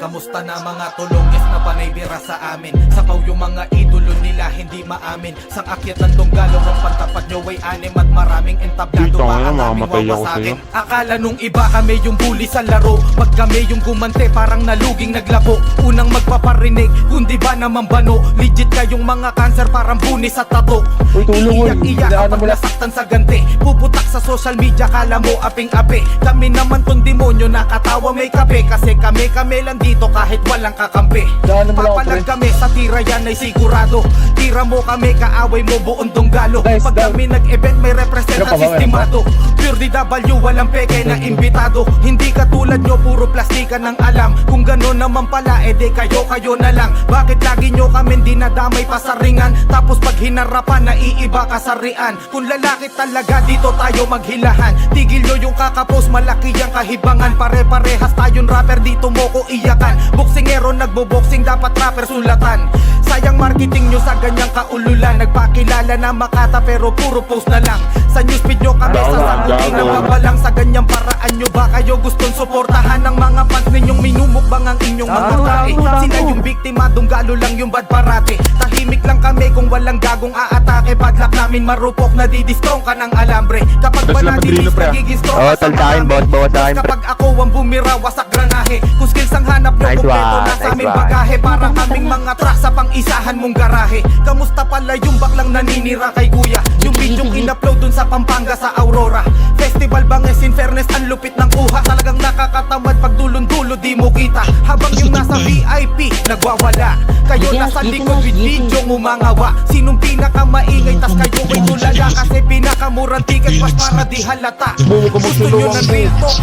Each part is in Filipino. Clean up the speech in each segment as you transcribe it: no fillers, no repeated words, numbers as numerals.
Kamusta na mga tulong is na panaybira sa amin? Sapaw yung mga idolo nila hindi maamin. Sang akyat ng tunggalo ng pantapat nyo ay anim at maraming entablado maaalaming wawasakin. Akala nung iba kami yung bully sa laro, pag kami yung gumante parang naluging naglabo. Unang magpaparinig kundi ba naman bano? Legit kayong mga cancer parang bunis sa tato. Iiyak-iyak kapag nasaktan sa ganti. Puputak sa social media kala mo aping-api. Kami naman tong demonyo nakatawa may kape. Kasi kami lang dito kahit walang kakampi. Papalag kami sa tira yan ay sigurado. Tira mo kami kaaway mo buong tunggalo. Pag kami nag-event may represent ang sistemado. Pure DW walang peke na imbitado. Hindi katulad nyo puro plastika ng alam. Kung gano'n naman pala edi kayo na lang. Bakit lagi nyo kami dinadamay pa sa ringan? Tapos pag hinarapan naiiba kasarian. Kung lalaki talaga dito tayo maghilahan. Tigil nyo yung kakapos malaki ang kahibangan. Pare-parehas tayong rapper dito mo ko iyakan. Boksingero nagbo-boxing dapat rapper sulatan. Sayang marketing nyo sa ganyang kaululan. Nagpakilala na Makata pero puro post na lang. Sa newsfeed nyo kami sasagutin na babalang. Sa ganyang paraan nyo ba kayo gustong suportahan ng mga fans ninyong minumukbang ang inyong mga tae? Sila yung biktima, dunggalo lang yung bad parate. Tahimik lang kami kung walang gagong aatake. Padlak namin marupok na didistrong ka ng alambre. Kapag ba nadilis nagiging strong ka sa marami. Kapag ako ang bumira wasak granahe. Kung skills ang hanap nyo kompleto na sa aming bagahe. Para kaming mga truck sa pang-isahan mong garahe. Kamusta pala yung baklang naninira kay kuya? Yung videong in-upload dun sa Pampanga sa Aurora. Festival Banges in fairness ang lupit ng uha. Talagang nakakatamad pag dulon-dulo di mo kita. Habang yung nasa VIP nagwawala. Kayo nasa likod with video umangawa. Sinong pinakamaingay tas kayo ay tulala. Kasi pinakamurang ticket mas para di halata. Gusto nyo ng real talk?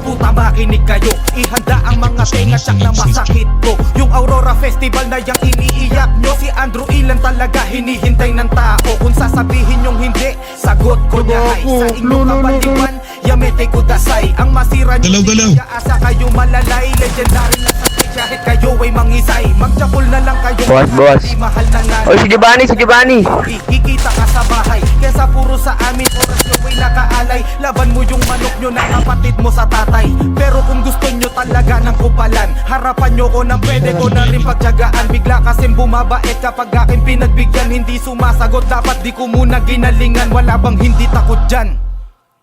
Puta makinig kayo. Ihanda ang mga tenga tsak na masakit ko. Yung Aurora Festival na yung iniiyak nyo. Si Andrew Ilan talaga hinihintay ng tao. Kung sasabihin yung hindi, sagot ko niya ay sa inyong kapaliwan. Yamete ko dasay. Ang masira nyo asa kayo malalay. Legendary lang sa kahit kayo ay mangisay. Magtsapol na lang kayo. Boss. Mahal na nga. Oy, si Giovanni. Ikita ka sa bahay. Kesa puro sa amin oras nyo ay nakaalay. Laban mo yung manok nyo na kapatid mo sa tatay. Pero kung gusto nyo talaga ng kupalan, harapan nyo ko nang pwede ko na rin pagtyagaan. Bigla kasing bumabait kapag aking pinagbigyan. Hindi sumasagot dapat di ko muna ginalingan. Wala bang hindi takot dyan?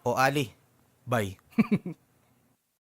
O Ali, bye.